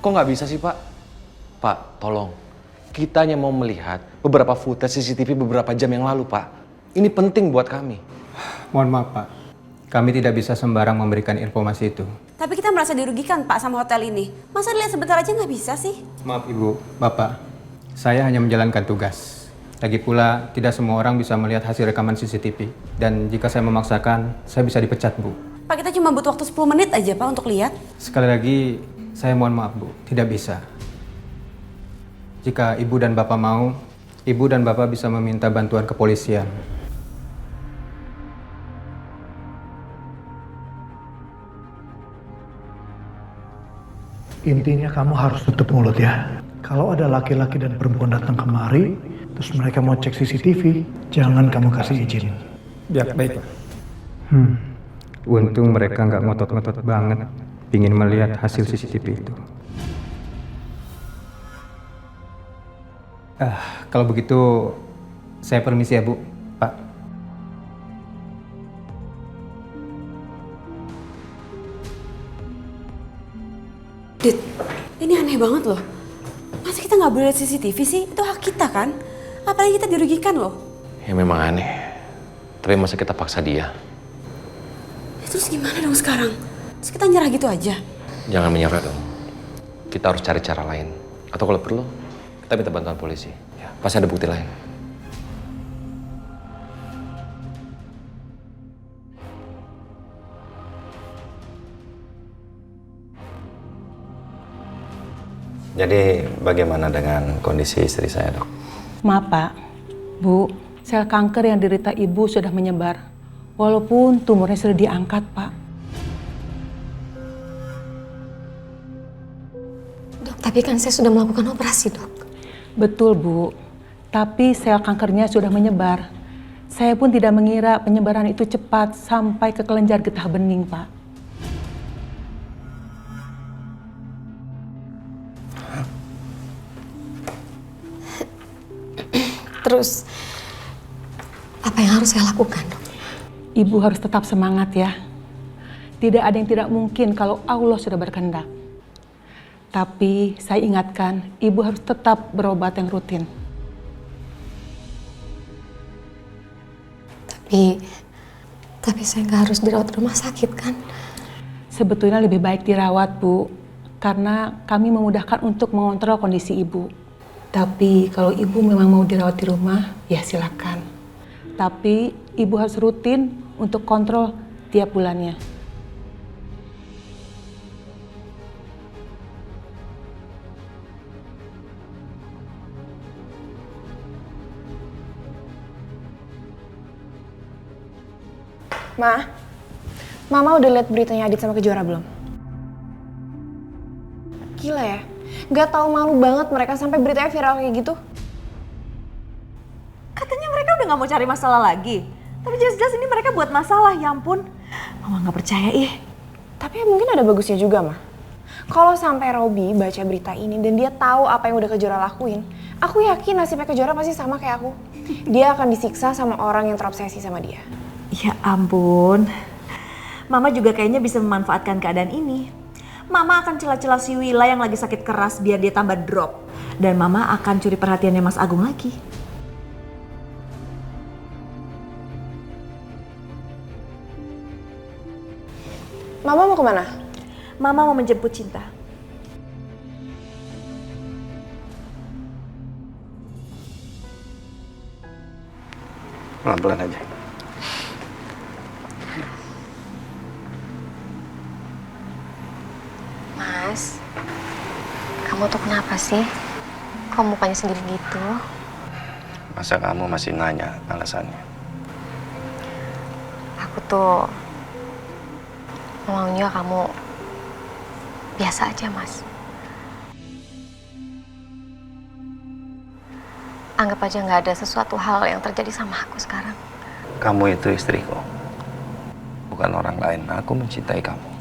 Kok nggak bisa sih, Pak? Pak, tolong. Kita hanya mau melihat beberapa footage CCTV beberapa jam yang lalu, Pak. Ini penting buat kami. Mohon maaf, Pak. Kami tidak bisa sembarang memberikan informasi itu. Tapi kita merasa dirugikan, Pak, sama hotel ini. Masa lihat sebentar aja nggak bisa sih? Maaf, Ibu, Bapak. Saya hanya menjalankan tugas. Lagi pula, tidak semua orang bisa melihat hasil rekaman CCTV. Dan jika saya memaksakan, saya bisa dipecat, Bu. Pak, kita cuma butuh waktu 10 menit aja, Pak, untuk lihat. Sekali lagi, saya mohon maaf, Bu. Tidak bisa. Jika Ibu dan Bapak mau, Ibu dan Bapak bisa meminta bantuan kepolisian. Intinya kamu harus tutup mulut ya. Kalau ada laki-laki dan perempuan datang kemari, terus mereka mau cek CCTV, jangan kamu kasih izin. Ya, baik, Pak. Untung mereka nggak ngotot-ngotot banget ingin melihat hasil CCTV itu. Kalau begitu, saya permisi ya, Bu. Pak. Dit, ini aneh banget loh. Masa kita nggak boleh lihat CCTV sih? Itu hak kita kan? Apalagi kita dirugikan loh. Ya memang aneh. Tapi masa kita paksa dia? Ya, terus gimana dong sekarang? Terus kita nyerah gitu aja? Jangan menyerah dong. Kita harus cari cara lain. Atau kalau perlu, kita minta bantuan polisi. Ya, pasti ada bukti lain. Jadi bagaimana dengan kondisi istri saya, Dok? Maaf, Pak. Bu, sel kanker yang derita Ibu sudah menyebar. Walaupun tumornya sudah diangkat, Pak. Dok, tapi kan saya sudah melakukan operasi, Dok. Betul, Bu. Tapi sel kankernya sudah menyebar. Saya pun tidak mengira penyebaran itu cepat sampai ke kelenjar getah bening, Pak. Terus, apa yang harus saya lakukan, Dok? Ibu harus tetap semangat ya. Tidak ada yang tidak mungkin kalau Allah sudah berkehendak. Tapi saya ingatkan, Ibu harus tetap berobat yang rutin. Tapi saya nggak harus dirawat di rumah sakit, kan? Sebetulnya lebih baik dirawat, Bu. Karena kami memudahkan untuk mengontrol kondisi Ibu. Tapi kalau Ibu memang mau dirawat di rumah, ya silakan. Tapi Ibu harus rutin untuk kontrol tiap bulannya. Mama udah lihat beritanya Adit sama Kejora belum? Gila ya, nggak tahu malu banget mereka sampai beritanya viral kayak gitu. Katanya mereka udah nggak mau cari masalah lagi. Tapi jelas-jelas ini mereka buat masalah, ya ampun. Mama nggak percaya ih. Tapi ya mungkin ada bagusnya juga, mah. Kalau sampai Robi baca berita ini dan dia tahu apa yang udah Kejora lakuin, aku yakin nasibnya Kejora pasti sama kayak aku. Dia akan disiksa sama orang yang terobsesi sama dia. Ya ampun. Mama juga kayaknya bisa memanfaatkan keadaan ini. Mama akan celah-celah si Wila yang lagi sakit keras biar dia tambah drop. Dan Mama akan curi perhatiannya Mas Agung lagi. Mama mau kemana? Mama mau menjemput Cinta. Pelan-pelan aja. Mas, kamu tuh kenapa sih? Kok mukanya sedih gitu? Masa kamu masih nanya alasannya? Aku tuh maunya kamu biasa aja, Mas. Anggap aja nggak ada sesuatu hal yang terjadi sama aku sekarang. Kamu itu istriku, bukan orang lain. Aku mencintai kamu.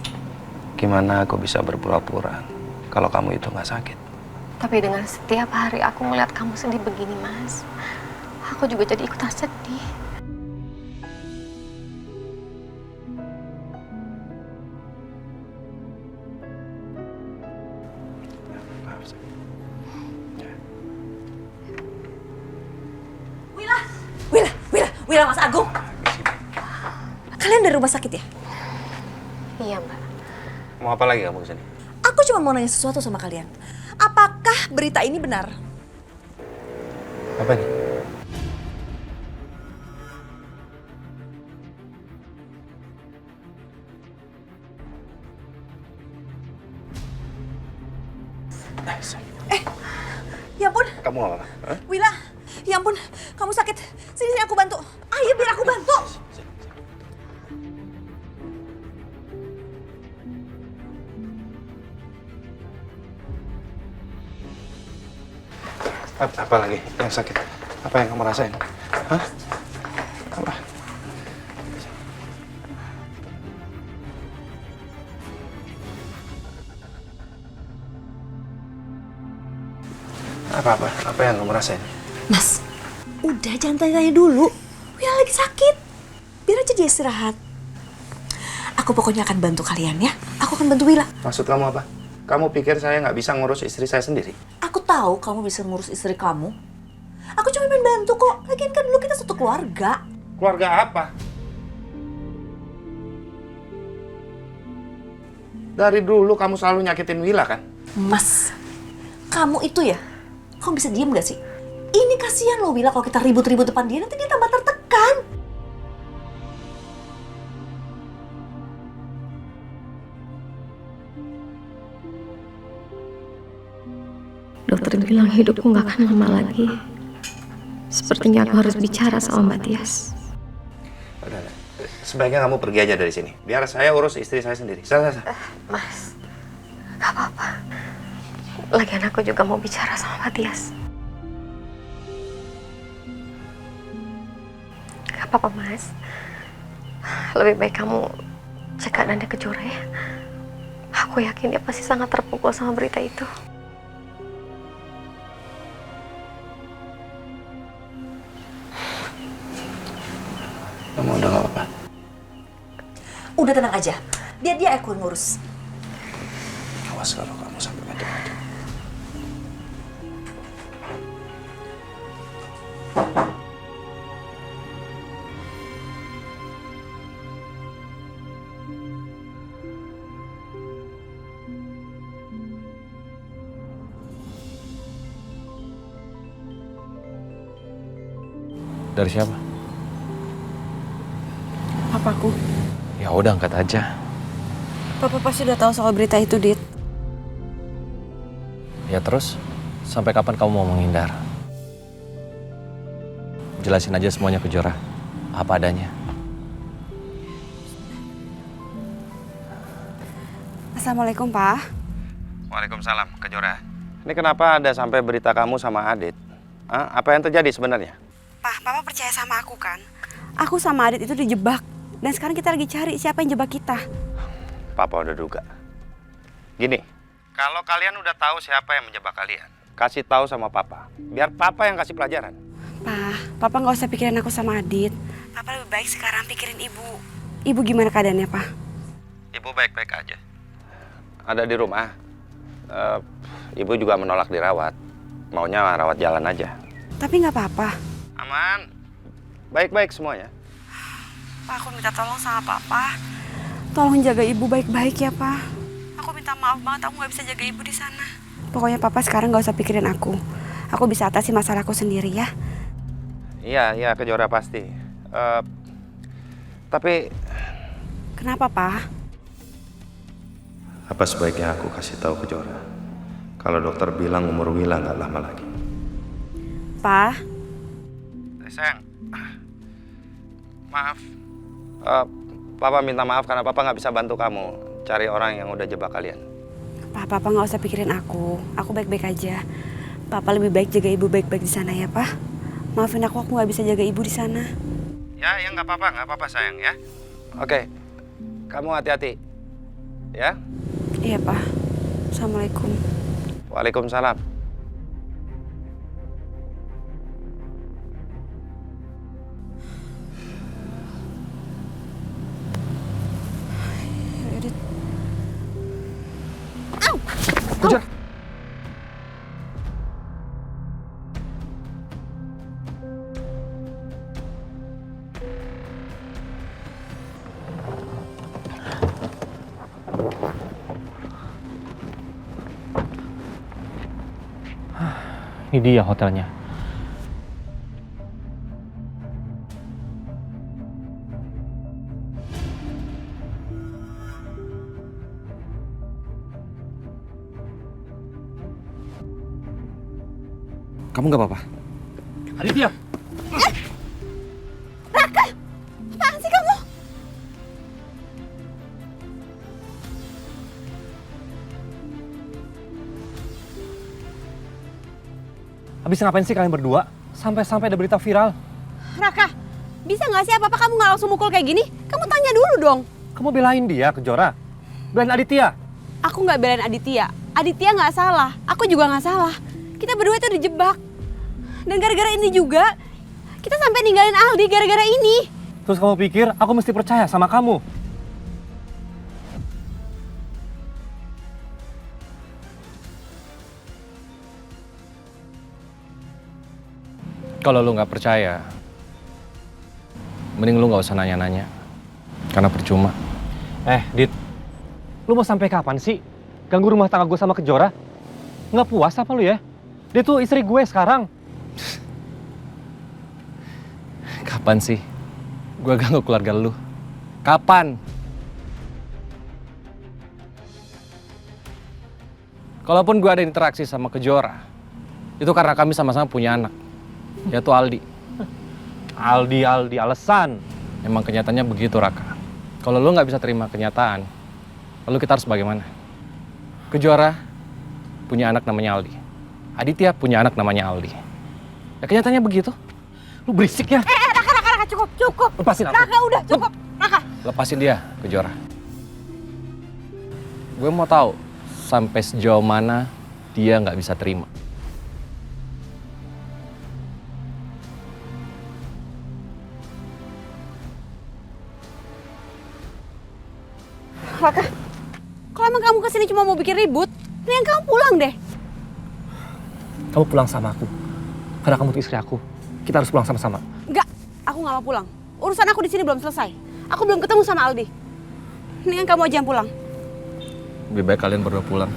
Gimana aku bisa berpura-pura kalau kamu itu nggak sakit? Tapi dengan setiap hari aku melihat kamu sedih begini, Mas, aku juga jadi ikutan sedih. Wila, Mas Agung. Kalian dari rumah sakit ya? Iya, Mbak. Mau apa lagi kamu kesini? Aku cuma mau nanya sesuatu sama kalian. Apakah berita ini benar? Apa nih? Ya ampun, Kamu apa? Hah? Wila. Ya ampun, kamu sakit. Sini aku bantu. Ayo biar aku bantu. Apa lagi yang sakit? Apa yang kamu rasain? Hah? Apa? Apa yang kamu rasain? Mas, udah jangan tanya-tanya dulu. Wila lagi sakit. Biar aja dia istirahat. Aku pokoknya akan bantu kalian ya. Aku akan bantu Wila. Maksud kamu apa? Kamu pikir saya nggak bisa ngurus istri saya sendiri? Aku tahu kamu bisa ngurus istri kamu. Aku cuma pengen bantu kok. Lagian kan dulu kita satu keluarga. Keluarga apa? Dari dulu kamu selalu nyakitin Wila kan? Mas, kamu itu ya, kamu bisa diem gak sih? Ini kasihan loh Wila kalau kita ribut-ribut depan dia, nanti dia tambah tertekan. Dokter bilang hidupku nggak akan lama lagi. Sepertinya aku harus bicara sama Mbak Tias. Udah. Sebaiknya kamu pergi aja dari sini. Biar saya urus istri saya sendiri. Sana. Mas, gak apa-apa. Lagian aku juga mau bicara sama Mbak Tias. Gak apa-apa, Mas. Lebih baik kamu cek keadaannya Kejora ya. Aku yakin dia pasti sangat terpukul sama berita itu. Kamu udah gak apa-apa? Udah tenang aja, biar dia aku ngurus. Awas kalau kamu sampai macam-macam. Dari siapa? Papaku. Ya udah angkat aja. Papa pasti udah tahu soal berita itu, Dit. Ya terus, sampai kapan kamu mau menghindar? Jelasin aja semuanya ke Jora. Apa adanya. Assalamualaikum, Pak. Waalaikumsalam, Kejora. Ini kenapa ada sampai berita kamu sama Adit? Hah? Apa yang terjadi sebenarnya? Pak, Papa percaya sama aku kan? Aku sama Adit itu dijebak. Dan sekarang kita lagi cari siapa yang jebak kita. Papa udah duga. Gini, kalau kalian udah tahu siapa yang menjebak kalian, kasih tahu sama Papa. Biar Papa yang kasih pelajaran. Papa nggak usah pikirin aku sama Adit. Papa lebih baik sekarang pikirin Ibu. Ibu gimana keadaannya, Pak? Ibu baik-baik aja. Ada di rumah. Ibu juga menolak dirawat. Maunya rawat jalan aja. Tapi nggak apa-apa. Aman. Baik-baik semuanya. Pak, aku minta tolong sama Papa. Tolong jaga Ibu baik-baik ya, Pak. Aku minta maaf banget aku nggak bisa jaga Ibu di sana. Pokoknya Papa sekarang nggak usah pikirin aku. Aku bisa atasi masalahku sendiri ya. Iya, Kejora pasti. Tapi... Kenapa, Pak? Apa sebaiknya aku kasih tahu Kejora? Kalau dokter bilang umur Wila nggak lama lagi. Pak? Sayang, maaf. Papa minta maaf karena Papa nggak bisa bantu kamu cari orang yang udah jebak kalian. Papa nggak usah pikirin aku. Aku baik-baik aja. Papa lebih baik jaga Ibu baik-baik di sana ya, Pak. Maafin aku nggak bisa jaga Ibu di sana. Ya nggak apa-apa sayang ya. Oke, kamu hati-hati, ya. Iya, Pak. Assalamualaikum. Waalaikumsalam. Kejar. Ini dia hotelnya. Kamu nggak apa-apa? Aditya! Apaan sih kamu? Habis ngapain sih kalian berdua? Sampai-sampai ada berita viral. Raka, bisa nggak sih apa-apa kamu nggak langsung mukul kayak gini? Kamu tanya dulu dong. Kamu belain dia, Kejora. Belain Aditya. Aku nggak belain Aditya. Aditya nggak salah. Aku juga nggak salah. Kita berdua itu dijebak. Dan gara-gara ini juga, kita sampai ninggalin Aldi gara-gara ini. Terus kamu pikir aku mesti percaya sama kamu? Kalau lu nggak percaya, mending lu nggak usah nanya-nanya. Karena percuma. Dit. Lu mau sampai kapan sih? Ganggu rumah tangga gue sama Kejora? Nggak puas apa lu ya? Dia tuh istri gue sekarang. Kapan sih gue ganggu keluarga lu? Kapan? Kalaupun gue ada interaksi sama Kejora, itu karena kami sama-sama punya anak, yaitu Aldi. Aldi, alasan. Emang kenyataannya begitu, Raka. Kalau lu nggak bisa terima kenyataan, lalu kita harus bagaimana? Kejora punya anak namanya Aldi. Aditya punya anak namanya Aldi. Ya kenyataannya begitu. Lu berisik ya? Raka, cukup. Lepasin aku. Raka, udah cukup. Raka. Lepasin dia, Kejora. Gue mau tahu sampai sejauh mana dia nggak bisa terima. Raka, kalau emang kamu kesini cuma mau bikin ribut, mending kamu pulang deh. Kamu pulang sama aku. Karena kamu tuh istri aku. Kita harus pulang sama-sama. Enggak, aku nggak mau pulang. Urusan aku di sini belum selesai. Aku belum ketemu sama Aldi. Mendingan kamu aja yang pulang. Lebih baik kalian berdua pulang.